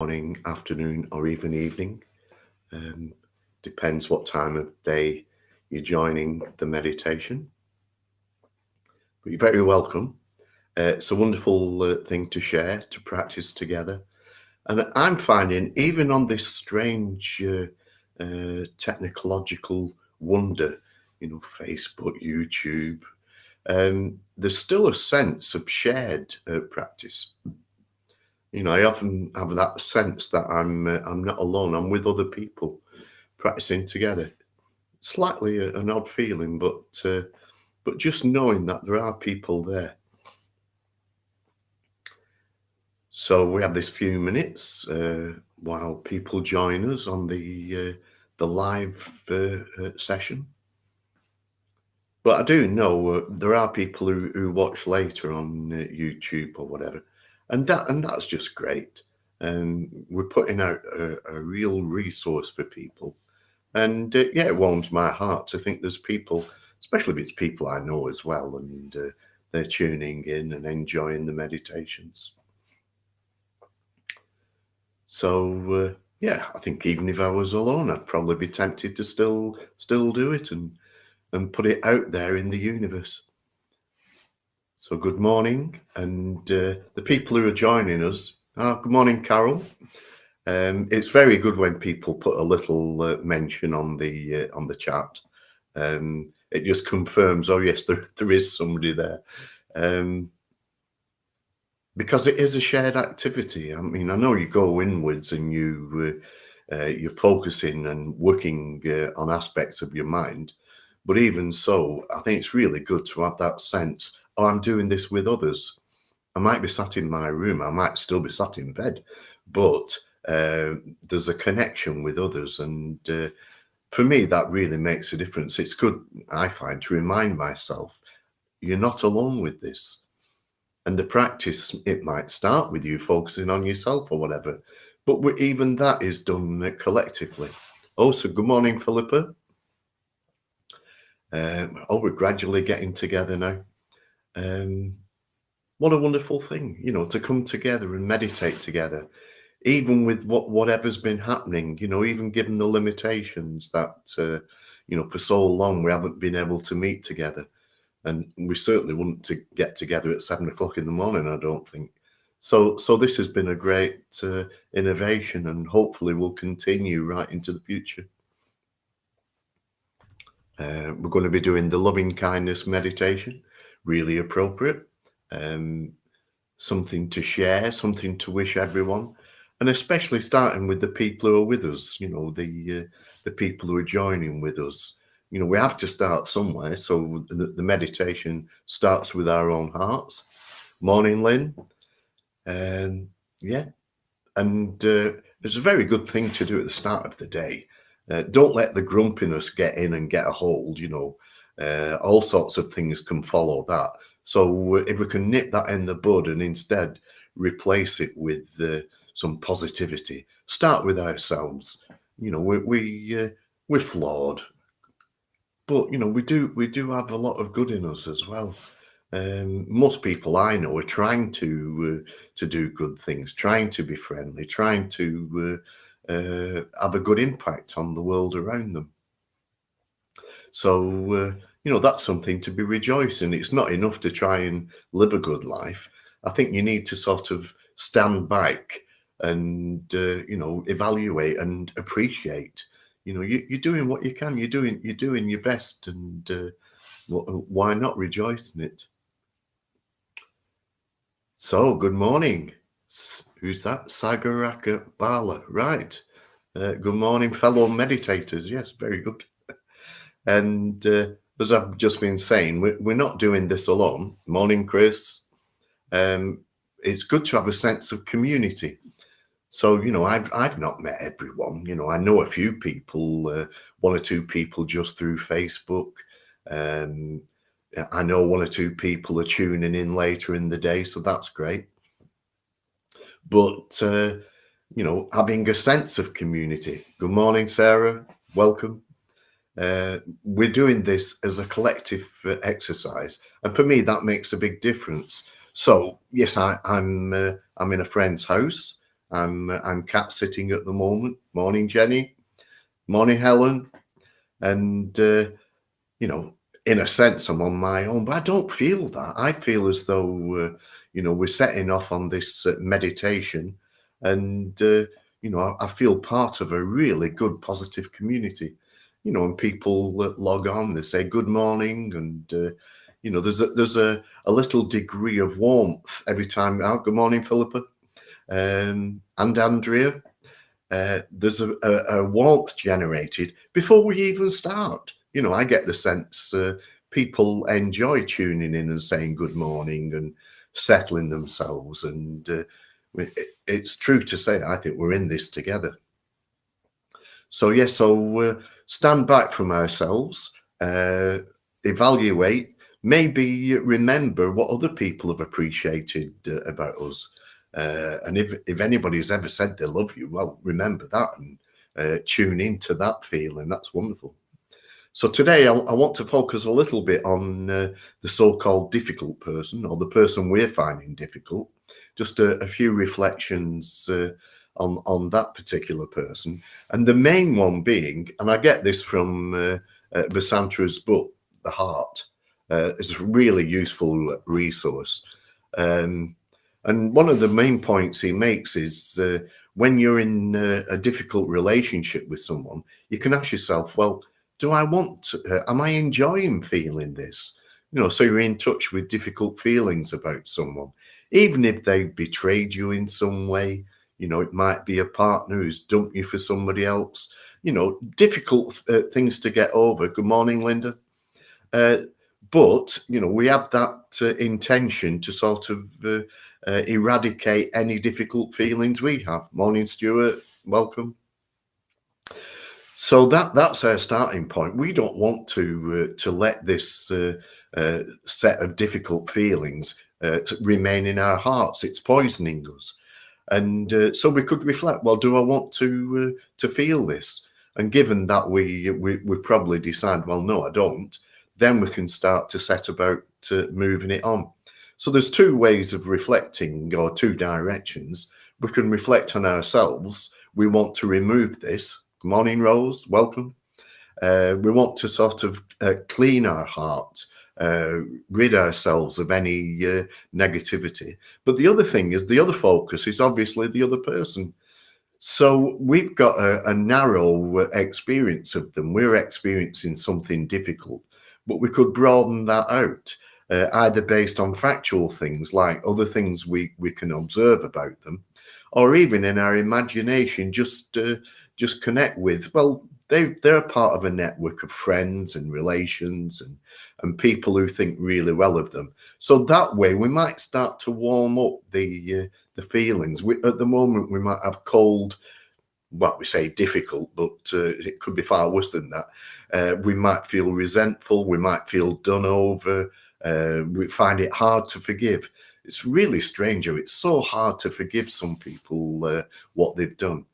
morning, afternoon, or even evening. Um, Depends what time of day you're joining the meditation. But you're very welcome. It's a wonderful thing to share, to practice together. And I'm finding, even on this strange technological wonder, Facebook, YouTube, there's still a sense of shared practice. I often have that sense that I'm not alone. I'm with other people practicing together. Slightly an odd feeling, but just knowing that there are people there. So we have this few minutes while people join us on the live session. But I do know there are people who watch later on YouTube or whatever, and that's just great. We're putting out a real resource for people, and it warms my heart to think there's people, especially if it's people I know as well, and they're tuning in and enjoying the meditations. So I think even if I was alone, I'd probably be tempted to still do it and put it out there in the universe. So good morning, and the people who are joining us. Good morning, Carol. It's very good when people put a little mention on the chat. It just confirms, oh yes, there is somebody there, because it is a shared activity. I mean, I know you go inwards and you're focusing and working on aspects of your mind. But even so, I think it's really good to have that sense, oh, I'm doing this with others. I might be sat in my room, I might still be sat in bed, but there's a connection with others. And for me, that really makes a difference. It's good, I find, to remind myself, you're not alone with this. And the practice, it might start with you focusing on yourself or whatever, but even that is done collectively. Also, good morning, Philippa. We're gradually getting together now. What a wonderful thing, to come together and meditate together, even with whatever's been happening, even given the limitations that, for so long we haven't been able to meet together. And we certainly wouldn't get together at 7 o'clock in the morning, I don't think. So this has been a great innovation, and hopefully will continue right into the future. We're going to be doing the loving kindness meditation, really appropriate. Something to share, something to wish everyone, and especially starting with the people who are with us, the people who are joining with us. We have to start somewhere, so the meditation starts with our own hearts. Morning, Lynn. And it's a very good thing to do at the start of the day. Don't let the grumpiness get in and get a hold, all sorts of things can follow that. So if we can nip that in the bud and instead replace it with some positivity, start with ourselves. We're flawed, but we do have a lot of good in us as well. Most people I know are trying to do good things, trying to be friendly, trying to have a good impact on the world around them. So that's something to be rejoicing. It's not enough to try and live a good life. I think you need to sort of stand back and evaluate and appreciate. You're doing what you can. You're doing your best, and why not rejoice in it? So, good morning. Who's that? Sagaraka Bala. Right. Good morning, fellow meditators. Yes, very good. And as I've just been saying, we're not doing this alone. Morning, Chris. It's good to have a sense of community. So, I've not met everyone. I know a few people, one or two people just through Facebook. I know one or two people are tuning in later in the day, so that's great. But, having a sense of community. Good morning, Sarah. Welcome. We're doing this as a collective exercise, and for me, that makes a big difference. So, yes, I'm in a friend's house. I'm cat sitting at the moment. Morning, Jenny. Morning, Helen. And in a sense, I'm on my own, but I don't feel that. I feel as though we're setting off on this meditation, and I feel part of a really good, positive community. And people log on, they say good morning, and there's a little degree of warmth every time. Oh, good morning, Philippa, and Andrea. There's a warmth generated before we even start. I get the sense people enjoy tuning in and saying good morning and settling themselves. And it's true to say, I think we're in this together. So, stand back from ourselves, evaluate, maybe remember what other people have appreciated about us. And if anybody's ever said they love you, well, remember that and tune into that feeling. That's wonderful. So today I want to focus a little bit on the so-called difficult person, or the person we're finding difficult. Just a few reflections on that particular person. And the main one being, and I get this from Vasantra's book, The Heart. It's a really useful resource. And one of the main points he makes is when you're in a difficult relationship with someone, you can ask yourself, well, do I want to, am I enjoying feeling this? So you're in touch with difficult feelings about someone, even if they've betrayed you in some way. It might be a partner who's dumped you for somebody else, difficult things to get over. Good morning, Linda. But, we have that intention to sort of eradicate any difficult feelings we have. Morning, Stuart. Welcome. So that's our starting point. We don't want to let this set of difficult feelings remain in our hearts. It's poisoning us. And so we could reflect, well, do I want to feel this? And given that we probably decide, well, no, I don't, then we can start to set about moving it on. So there's two ways of reflecting, or two directions. We can reflect on ourselves. We want to remove this. Good morning, Rose. Welcome. We want to sort of clean our heart, rid ourselves of any negativity. But the other thing is, the other focus is obviously the other person. So we've got a narrow experience of them. We're experiencing something difficult, but we could broaden that out, either based on factual things like other things we can observe about them, or even in our imagination, just connect with, well, they're part of a network of friends and relations and people who think really well of them. So that way we might start to warm up the feelings. At the moment we might have cold, well, we say difficult, but it could be far worse than that. We might feel resentful, we might feel done over, we find it hard to forgive. It's really strange. It's so hard to forgive some people what they've done.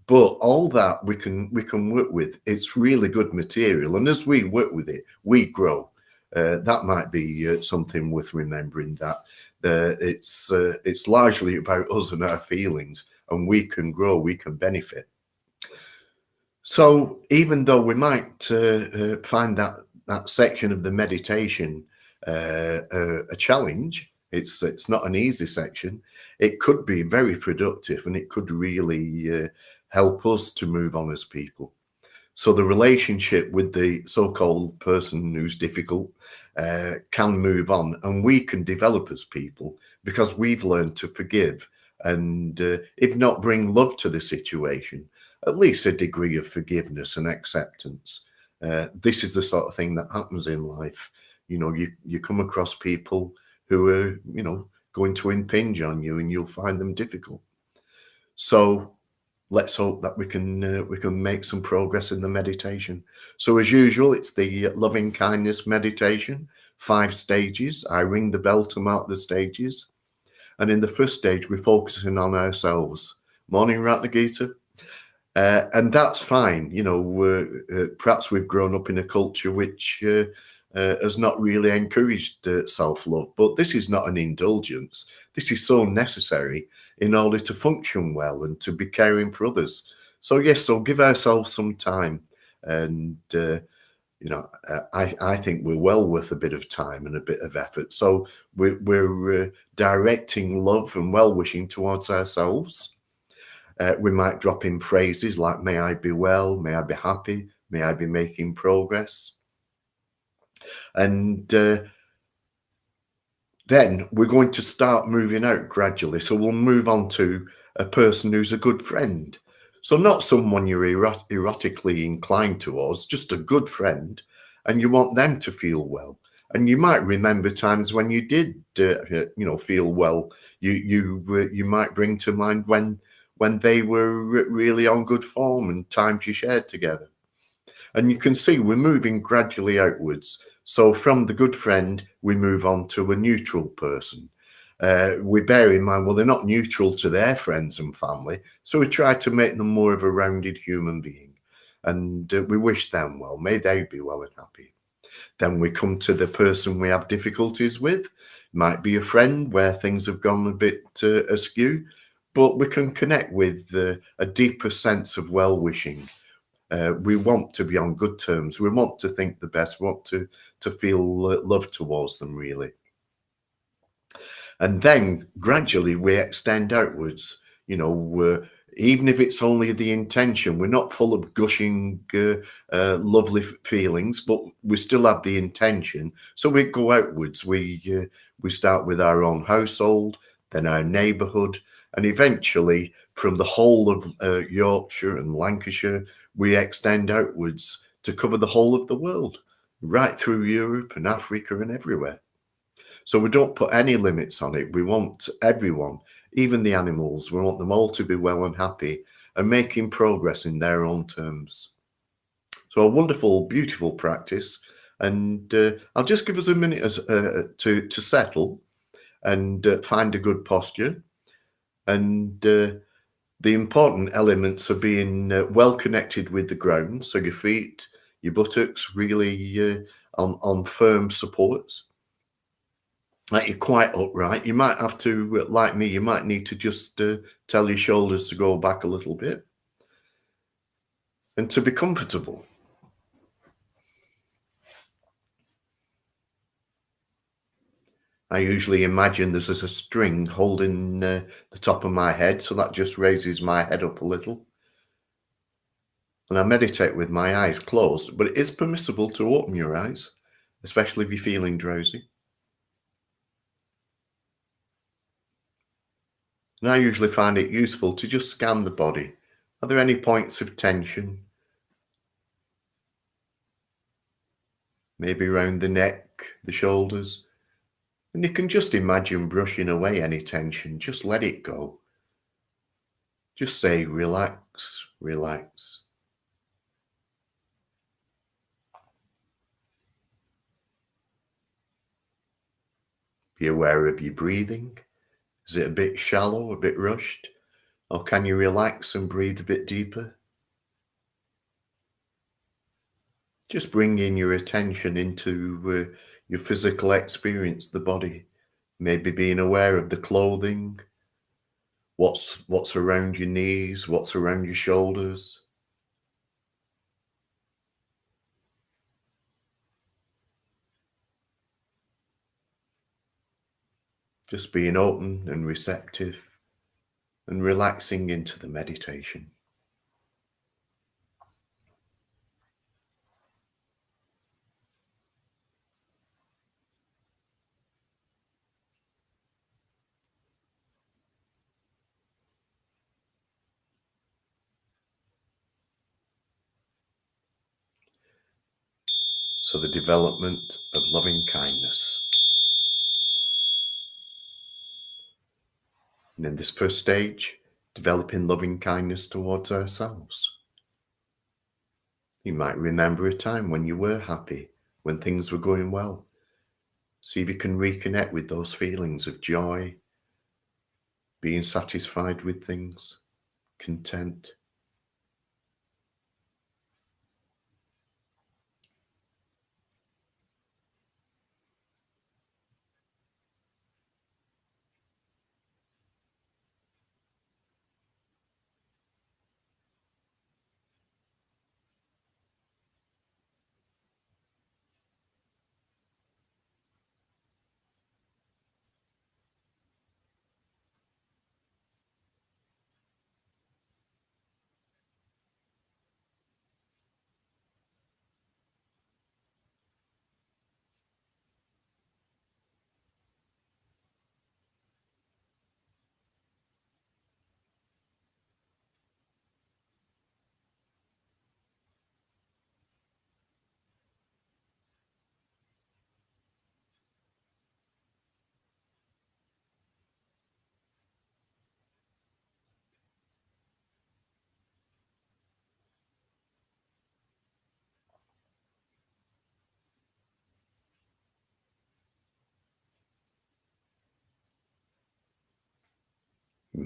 But all that we can work with. It's really good material, and as we work with it, we grow. That might be something worth remembering. That it's largely about us and our feelings, and we can grow, we can benefit. So even though we might find that section of the meditation a challenge, it's not an easy section. It could be very productive, and it could really help us to move on as people. So the relationship with the so-called person who's difficult can move on, and we can develop as people because we've learned to forgive and if not bring love to the situation, at least a degree of forgiveness and acceptance. This is the sort of thing that happens in life. You come across people who are, going to impinge on you, and you'll find them difficult. So let's hope that we can make some progress in the meditation. So as usual, it's the loving kindness meditation, 5 stages. I ring the bell to mark the stages. And in the first stage, we're focusing on ourselves. Morning, Ratnagita. And that's fine. Perhaps we've grown up in a culture which has not really encouraged self-love, but this is not an indulgence. This is so necessary. in order to function well and to be caring for others. So yes, so give ourselves some time, and I think we're well worth a bit of time and a bit of effort. So we're directing love and well-wishing towards ourselves. We might drop in phrases like, may I be well, may I be happy, may I be making progress. And then we're going to start moving out gradually. So we'll move on to a person who's a good friend. So not someone you're erotically inclined towards, just a good friend, and you want them to feel well. And you might remember times when you did, feel well. You might bring to mind when they were really on good form and times you shared together. And you can see we're moving gradually outwards. So from the good friend, we move on to a neutral person. We bear in mind, well, they're not neutral to their friends and family. So we try to make them more of a rounded human being. And we wish them well. May they be well and happy. Then we come to the person we have difficulties with. Might be a friend where things have gone a bit askew, but we can connect with a deeper sense of well-wishing. We want to be on good terms. We want to think the best. We want to feel love towards them, really. And then gradually we extend outwards. Even if it's only the intention, we're not full of gushing, lovely feelings, but we still have the intention. So we go outwards. We start with our own household, then our neighbourhood, and eventually from the whole of Yorkshire and Lancashire, we extend outwards to cover the whole of the world, right through Europe and Africa and everywhere. So we don't put any limits on it. We want everyone, even the animals, we want them all to be well and happy and making progress in their own terms. So a wonderful, beautiful practice. And I'll just give us a minute to settle and find a good posture. And the important elements are being well connected with the ground. So your feet, your buttocks really on firm supports. Like you're quite upright. You might have to, like me, you might need to just tell your shoulders to go back a little bit. And to be comfortable. I usually imagine there's a string holding the top of my head, so that just raises my head up a little. And I meditate with my eyes closed, but it is permissible to open your eyes, especially if you're feeling drowsy. And I usually find it useful to just scan the body. Are there any points of tension? Maybe around the neck, the shoulders. And you can just imagine brushing away any tension. Just let it go. Just say, relax, relax. Be aware of your breathing. Is it a bit shallow, a bit rushed? Or can you relax and breathe a bit deeper? Just bringing your attention into your physical experience, the body. Maybe being aware of the clothing, what's around your knees, what's around your shoulders. Just being open and receptive and relaxing into the meditation. So the development of loving kindness. And in this first stage, developing loving kindness towards ourselves. You might remember a time when you were happy, when things were going well. See if you can reconnect with those feelings of joy, being satisfied with things, content.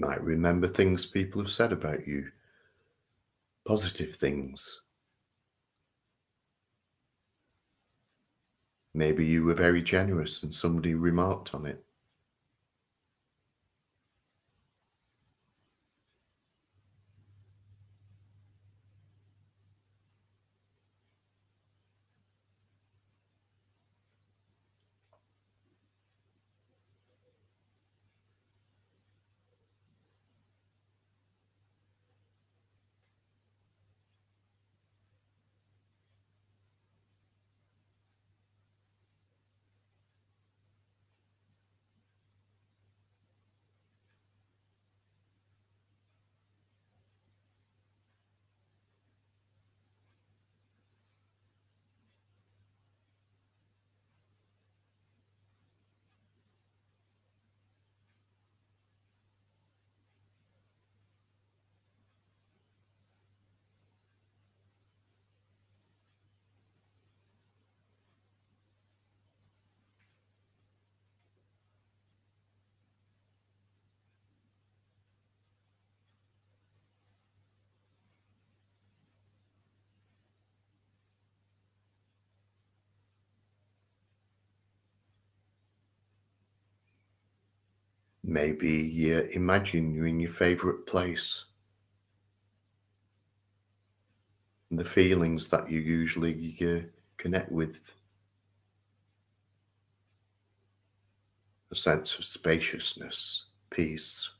might remember things people have said about you, positive things. Maybe you were very generous and somebody remarked on it. Maybe imagine you're in your favourite place and the feelings that you usually connect with, a sense of spaciousness, peace.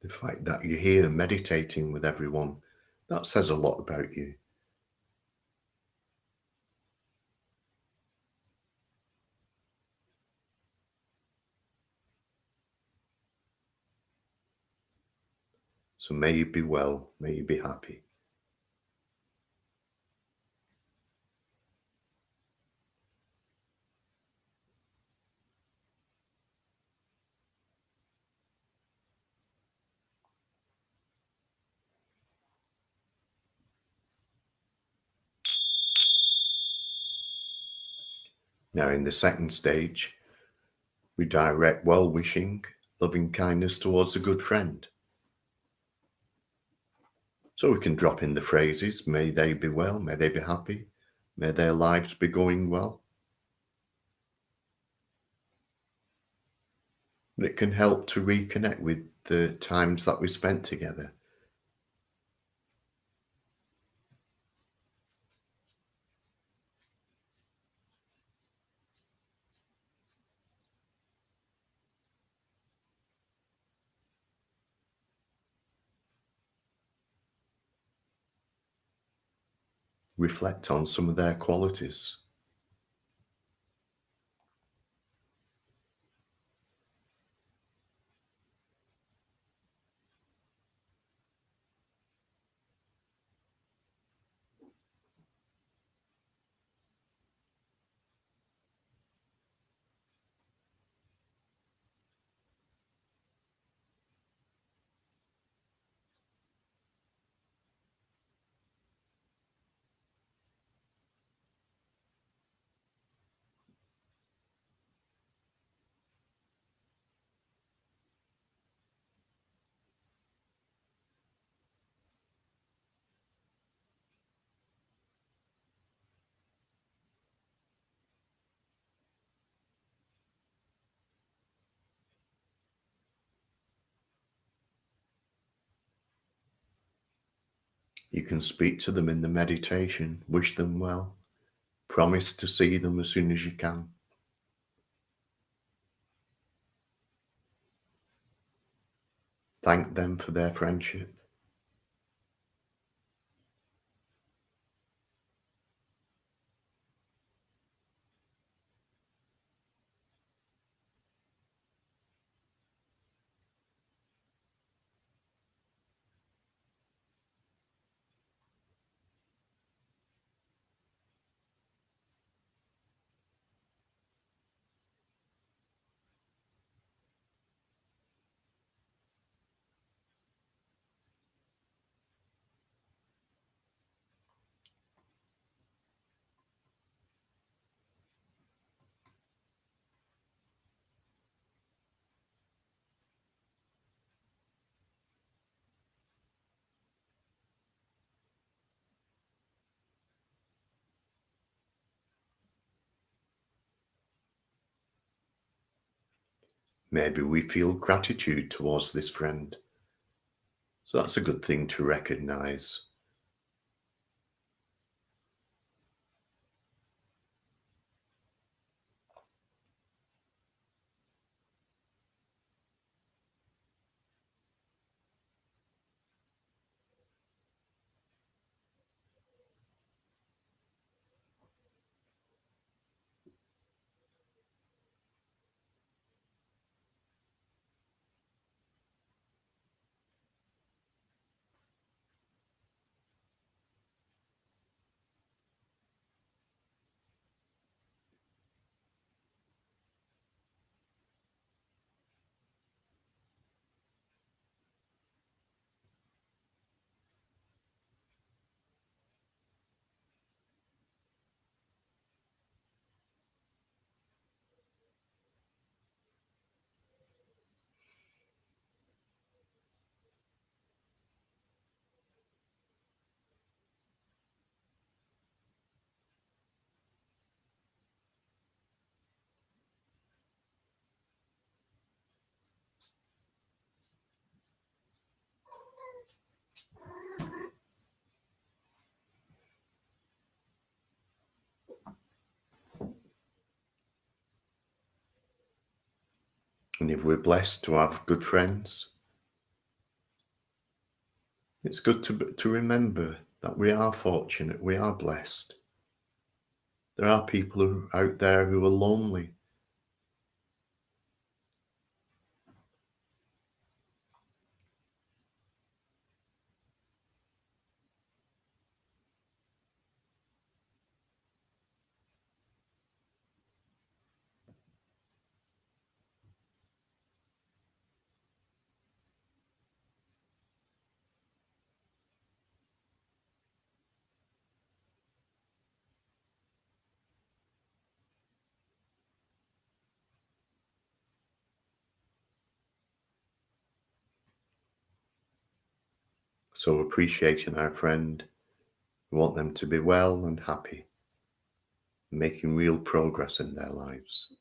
The fact that you're here meditating with everyone, that says a lot about you. So may you be well, may you be happy. Now, in the second stage, we direct well-wishing, loving kindness towards a good friend. So we can drop in the phrases, may they be well, may they be happy, may their lives be going well. But it can help to reconnect with the times that we spent together. Reflect on some of their qualities. You can speak to them in the meditation, wish them well, promise to see them as soon as you can. Thank them for their friendship. Maybe we feel gratitude towards this friend. So that's a good thing to recognize. And if we're blessed to have good friends, it's good to remember that we are fortunate, we are blessed. There are people out there who are lonely. So appreciating our friend, we want them to be well and happy, making real progress in their lives.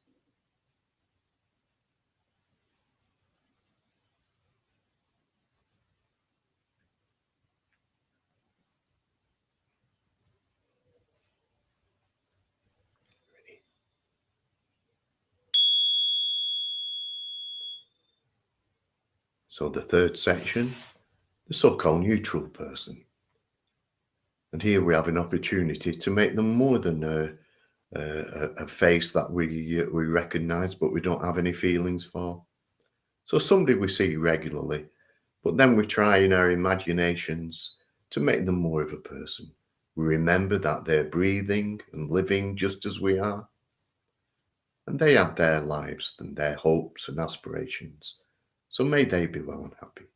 So the third section, the so-called neutral person. And here we have an opportunity to make them more than a face that we recognise, but we don't have any feelings for. So somebody we see regularly, but then we try in our imaginations to make them more of a person. We remember that they're breathing and living just as we are, and they have their lives and their hopes and aspirations. So may they be well and happy.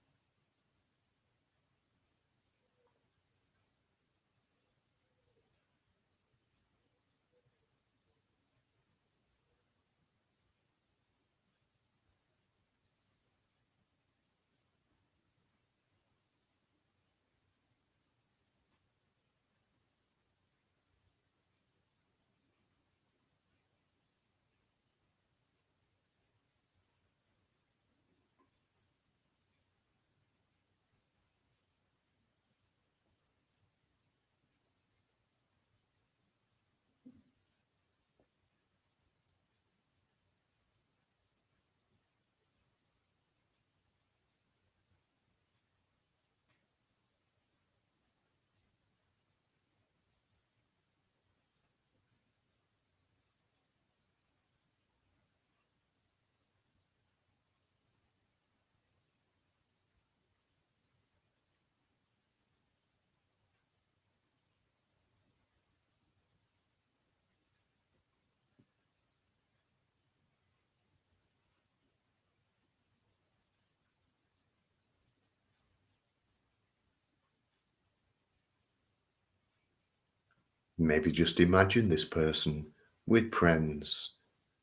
Maybe just imagine this person with friends,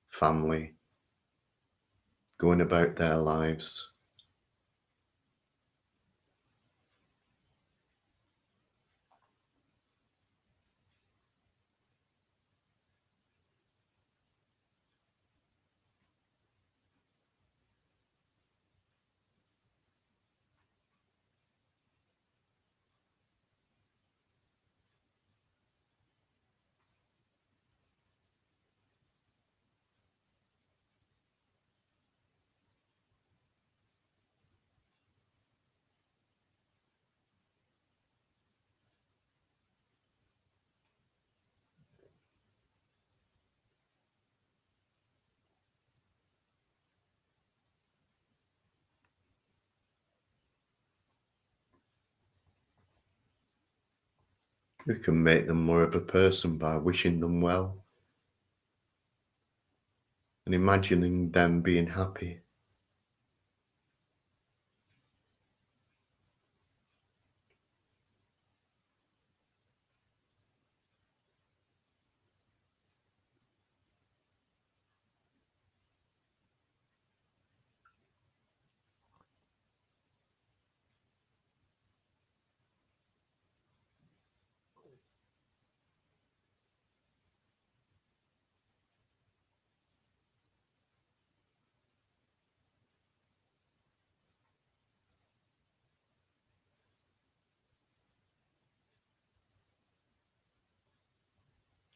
family, going about their lives. We can make them more of a person by wishing them well and imagining them being happy.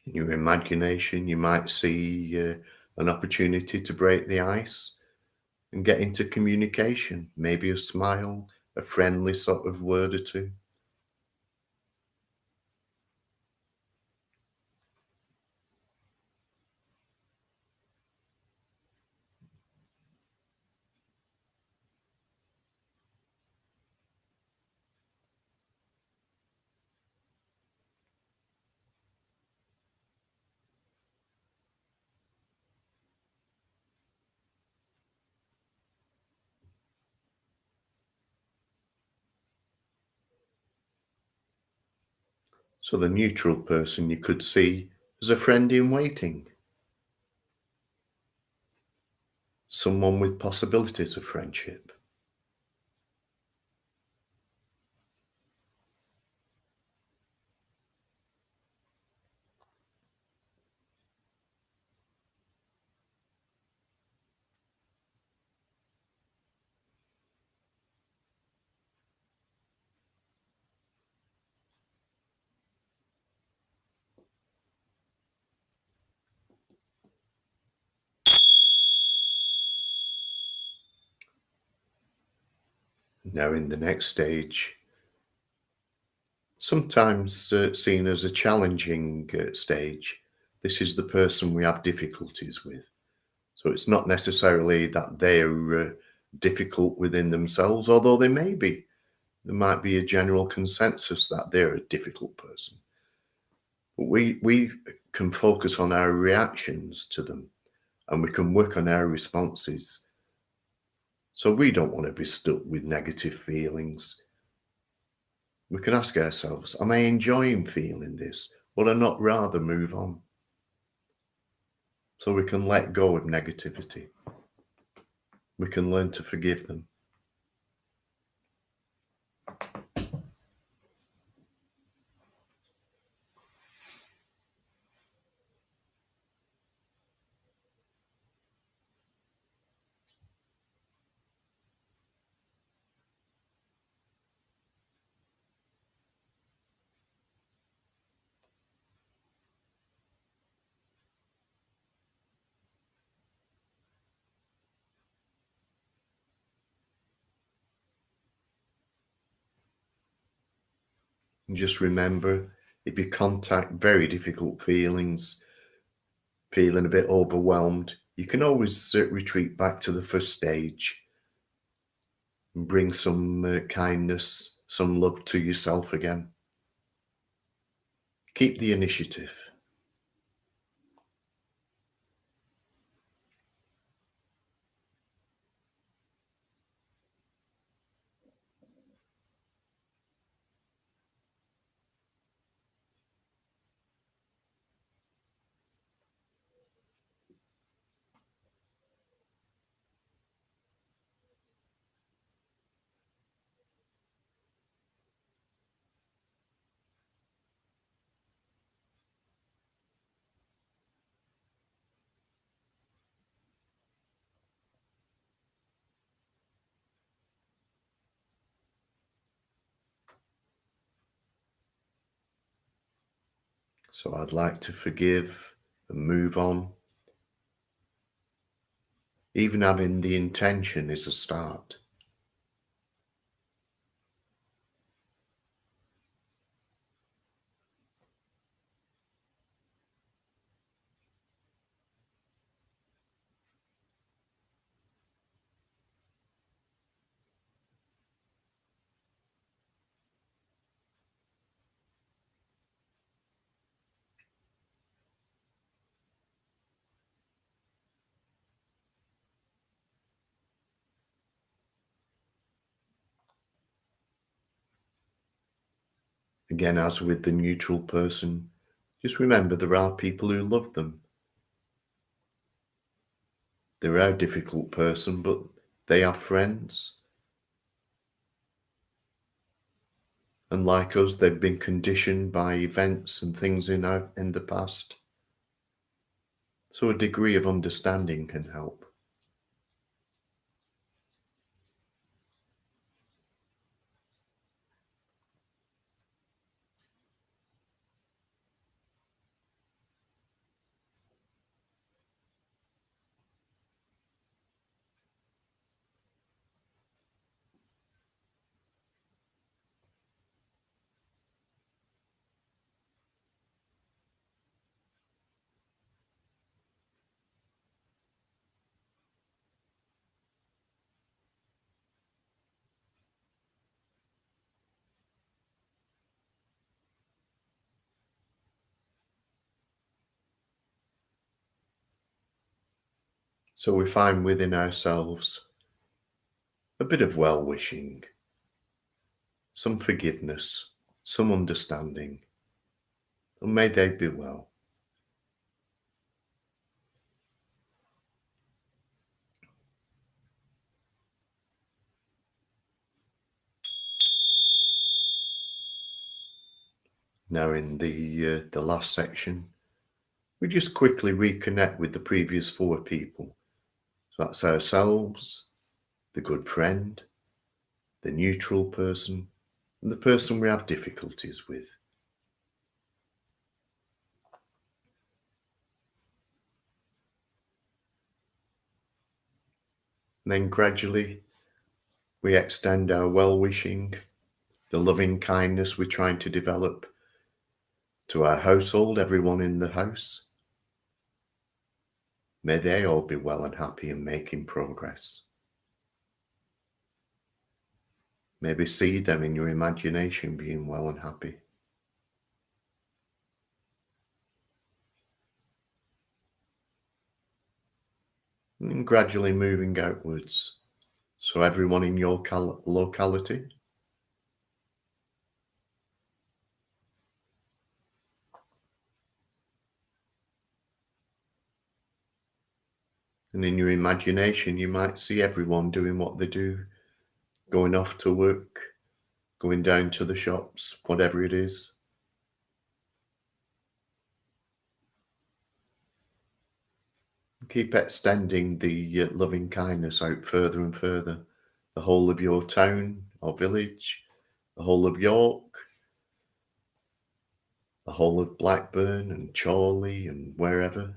In your imagination, you might see an opportunity to break the ice and get into communication, maybe a smile, a friendly sort of word or two. So the neutral person you could see as a friend in waiting, someone with possibilities of friendship. Now in the next stage, sometimes seen as a challenging stage, this is the person we have difficulties with. So it's not necessarily that they're difficult within themselves, although they may be. There might be a general consensus that they're a difficult person. But we can focus on our reactions to them and we can work on our responses. So we don't want to be stuck with negative feelings. We can ask ourselves, am I enjoying feeling this? Would I not rather move on? So we can let go of negativity. We can learn to forgive them. And just remember, if you contact very difficult feelings, feeling a bit overwhelmed, you can always retreat back to the first stage and bring some kindness, some love to yourself again. Keep the initiative. So I'd like to forgive and move on. Even having the intention is a start. Again, as with the neutral person, just remember there are people who love them. They're a difficult person, but they are friends. And like us, they've been conditioned by events and things in the past. So a degree of understanding can help. So we find within ourselves a bit of well-wishing, some forgiveness, some understanding, and may they be well. Now in the last section, we just quickly reconnect with the previous four people. So that's ourselves, the good friend, the neutral person, and the person we have difficulties with. And then gradually we extend our well-wishing, the loving kindness we're trying to develop to our household, everyone in the house. May they all be well and happy and making progress. Maybe see them in your imagination being well and happy. And then gradually moving outwards. So everyone in your locality, and in your imagination, you might see everyone doing what they do, going off to work, going down to the shops, whatever it is. Keep extending the loving kindness out further and further. The whole of your town or village, the whole of York, the whole of Blackburn and Chorley and wherever.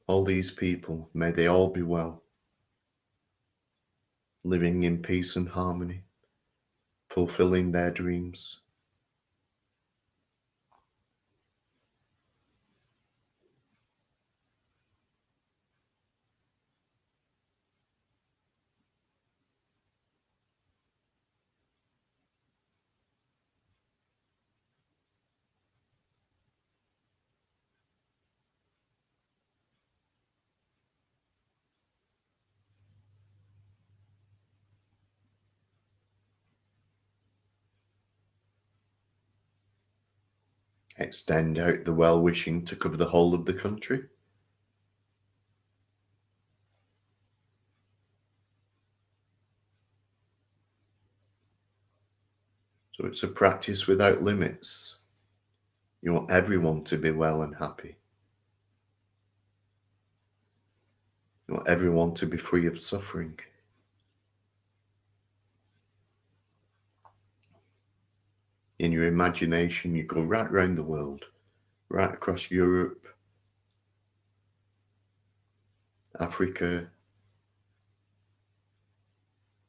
All these people, may they all be well, living in peace and harmony, fulfilling their dreams. Extend out the well-wishing to cover the whole of the country. So it's a practice without limits. You want everyone to be well and happy. You want everyone to be free of suffering. In your imagination, you go right around the world, right across Europe, Africa,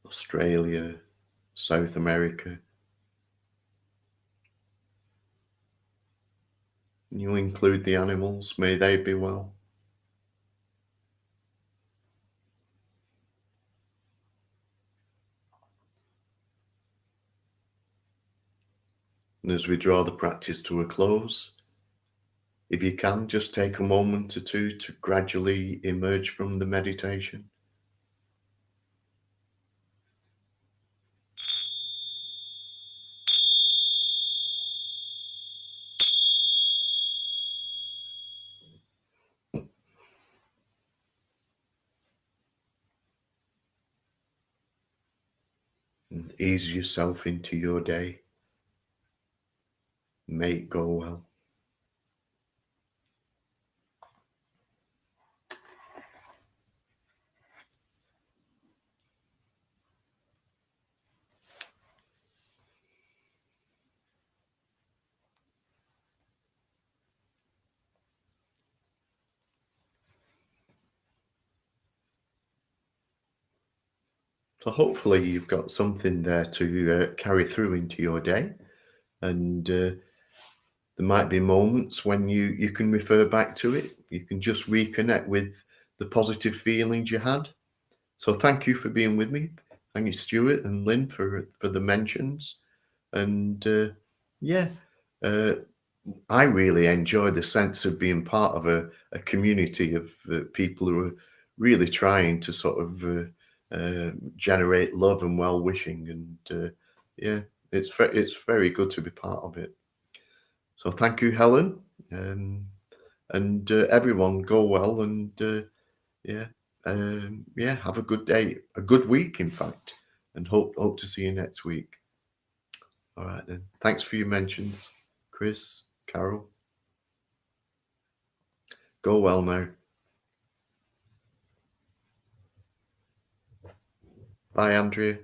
Australia, South America. You include the animals, may they be well. And as we draw the practice to a close, if you can, just take a moment or two to gradually emerge from the meditation. And ease yourself into your day. May it go well. So hopefully you've got something there to carry through into your day. And there might be moments when you can refer back to it. You can just reconnect with the positive feelings you had. So thank you for being with me. Thank you, Stuart and Lynn, for the mentions. And yeah, uh, I really enjoy the sense of being part of a community of people who are really trying to sort of generate love and well-wishing. And yeah, it's very good to be part of it. So thank you, Helen, and everyone. Go well, and yeah, yeah. Have a good day, a good week, in fact, and hope to see you next week. All right then. Thanks for your mentions, Chris, Carol. Go well now. Bye, Andrea.